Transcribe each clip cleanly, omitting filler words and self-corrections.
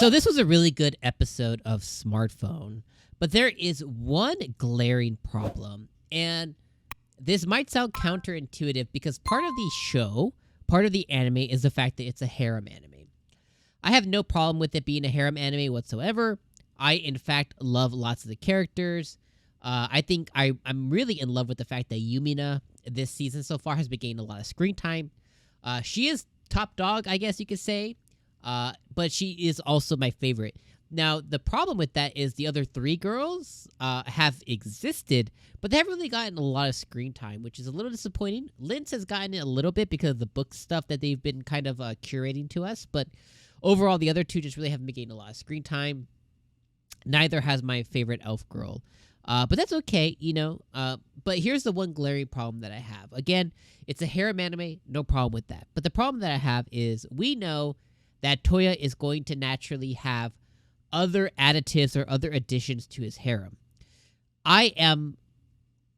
So this was a really good episode of Smartphone, but there is one glaring problem, and this might sound counterintuitive because part of the show, part of the anime, is the fact that it's a harem anime. I have no problem with it being a harem anime whatsoever. I, in fact, love lots of the characters. I think I'm really in love with the fact that Yumina this season so far has been getting a lot of screen time. She is top dog, I guess you could say, but she is also my favorite. Now, the problem with that is the other three girls have existed, but they haven't really gotten a lot of screen time, which is a little disappointing. Linz has gotten it a little bit because of the book stuff that they've been kind of curating to us, but overall, the other two just really haven't been getting a lot of screen time. Neither has my favorite elf girl. But that's okay, you know. But here's the one glaring problem that I have. Again, it's a harem anime, no problem with that. But the problem that I have is we know that Touya is going to naturally have other additives or other additions to his harem. I am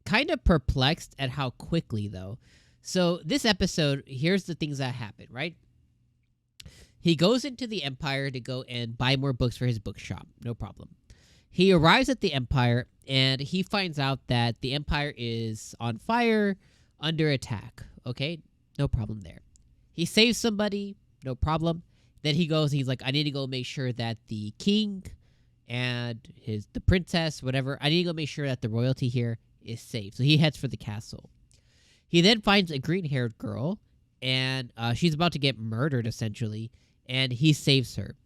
kind of perplexed at how quickly, though. So this episode, here's the things that happen, right? He goes into the Empire to go and buy more books for his bookshop. No problem. He arrives at the Empire, and he finds out that the Empire is on fire, under attack. Okay? No problem there. He saves somebody. No problem. Then he goes, he's like, I need to go make sure that the king and the princess, whatever, I need to go make sure that the royalty here is safe. So he heads for the castle. He then finds a green-haired girl, and she's about to get murdered, essentially, and he saves her.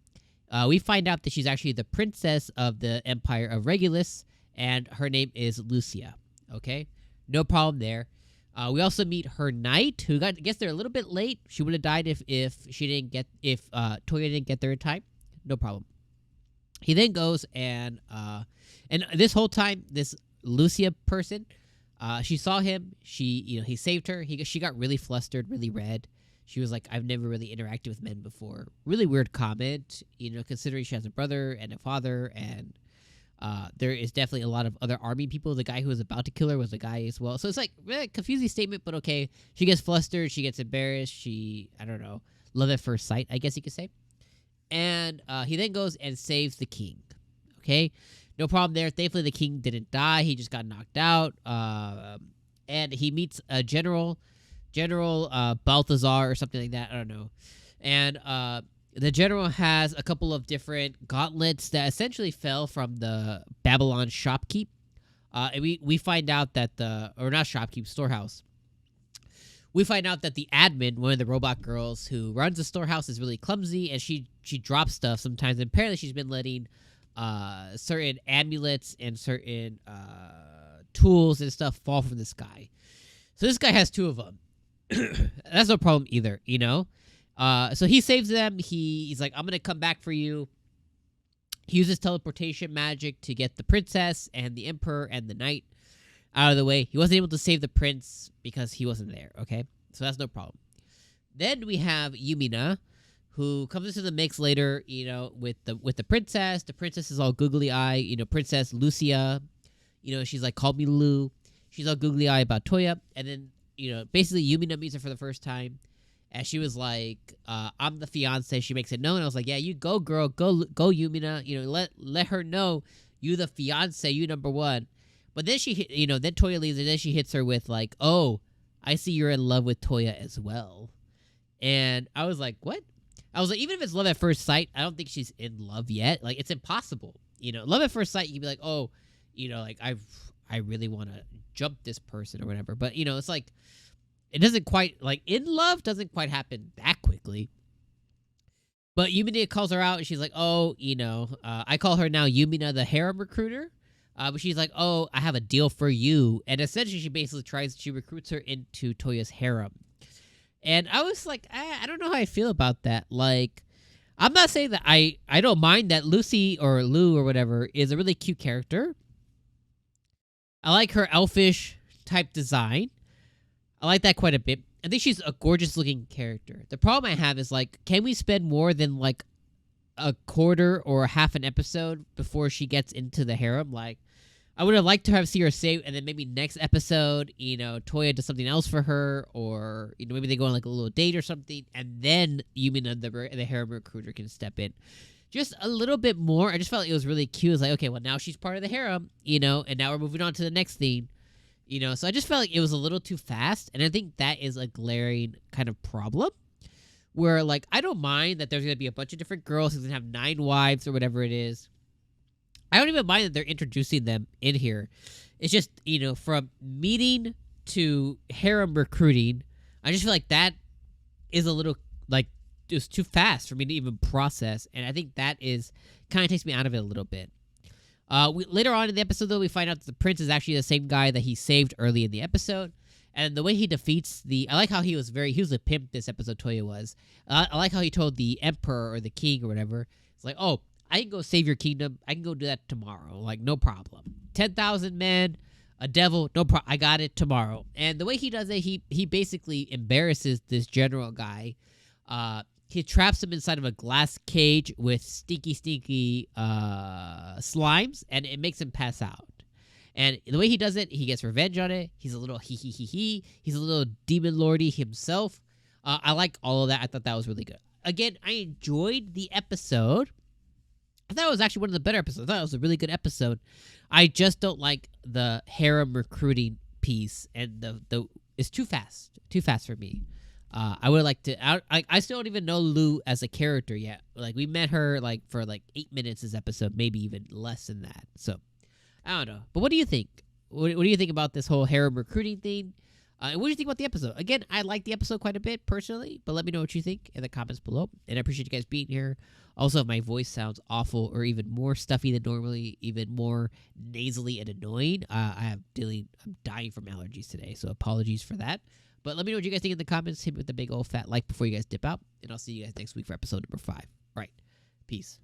We find out that she's actually the princess of the Empire of Regulus, and her name is Lucia. Okay? No problem there. We also meet her knight, who gets there a little bit late. She would have died if Touya didn't get there in time. No problem. He then goes and this whole time, this Lucia person, she saw him. He saved her. She got really flustered, really red. She was like, I've never really interacted with men before. Really weird comment, considering she has a brother and a father, and there is definitely a lot of other army people. The guy who was about to kill her was a guy as well. So it's like, confusing statement, but okay. She gets flustered. She gets embarrassed. I don't know, love at first sight, I guess you could say. And he then goes and saves the king. Okay? No problem there. Thankfully, the king didn't die. He just got knocked out. And he meets a General Balthazar or something like that. I don't know. And the general has a couple of different gauntlets that essentially fell from the Babylon shopkeep. And we find out that storehouse. We find out that the admin, one of the robot girls who runs the storehouse, is really clumsy, and she drops stuff sometimes. And apparently she's been letting certain amulets and certain tools and stuff fall from the sky. So this guy has two of them. That's no problem either, so he saves them. He's like, I'm gonna come back for you. He uses teleportation magic to get the princess and the emperor and the knight out of the way. He wasn't able to save the prince because he wasn't there. Okay, so that's no problem. Then we have Yumina, who comes into the mix later, with the princess. The princess is all googly eye, Princess Lucia, she's like, call me Lou. She's all googly eye about Touya, and then basically Yumina meets her for the first time, and she was like, I'm the fiance. She makes it known. I was like, yeah, you go, girl. Go, Yumina. Let her know you the fiance, you number one. But then then Touya leaves, and then she hits her with like, oh, I see you're in love with Touya as well. And I was like, what? I was like, even if it's love at first sight, I don't think she's in love yet. Like, it's impossible. Love at first sight, you can be like, oh, I really want to jump this person or whatever. But, it's like, it doesn't quite, like, in love doesn't quite happen that quickly. But Yumina calls her out, and she's like, oh, I call her now Yumina the harem recruiter. But she's like, oh, I have a deal for you. And essentially, she recruits her into Toya's harem. And I was like, I don't know how I feel about that. Like, I'm not saying that I don't mind that Lucy or Lou or whatever is a really cute character. I like her elfish type design. I like that quite a bit. I think she's a gorgeous looking character. The problem I have is, like, can we spend more than like a quarter or half an episode before she gets into the harem? Like, I would have liked to have seen her save, and then maybe next episode, Touya does something else for her, or maybe they go on like a little date or something, and then Yumina the harem recruiter can step in. just a little bit more. I just felt like it was really cute. It was like, okay, well, now she's part of the harem, and now we're moving on to the next thing, So I just felt like it was a little too fast, and I think that is a glaring kind of problem. Where, like, I don't mind that there's going to be a bunch of different girls who's going to have 9 wives or whatever it is. I don't even mind that they're introducing them in here. It's just, from meeting to harem recruiting, I just feel like that is a little, like, it was too fast for me to even process. And I think that is kind of takes me out of it a little bit. Later on in the episode, though, we find out that the prince is actually the same guy that he saved early in the episode. And the way he defeats I like how he was a pimp this episode, Touya was. I like how he told the emperor or the king or whatever. It's like, oh, I can go save your kingdom. I can go do that tomorrow. Like, no problem. 10,000 men, a devil, no problem. I got it tomorrow. And the way he does it, he basically embarrasses this general guy. He traps him inside of a glass cage with stinky slimes, and it makes him pass out. And the way he does it, he gets revenge on it. He's a little he. He's a little demon lordy himself. I like all of that. I thought that was really good. Again, I enjoyed the episode. I thought it was actually one of the better episodes. I thought it was a really good episode. I just don't like the harem recruiting piece, and it's too fast. Too fast for me. I would like to. I still don't even know Lou as a character yet. Like, we met her for 8 minutes this episode, maybe even less than that. So I don't know. But what do you think? What do you think about this whole harem recruiting thing? And what do you think about the episode? Again, I like the episode quite a bit personally, but let me know what you think in the comments below. And I appreciate you guys being here. Also, if my voice sounds awful or even more stuffy than normally, even more nasally and annoying, I'm dying from allergies today, so apologies for that. But let me know what you guys think in the comments. Hit me with the big old fat like before you guys dip out. And I'll see you guys next week for episode number 5. All right. Peace.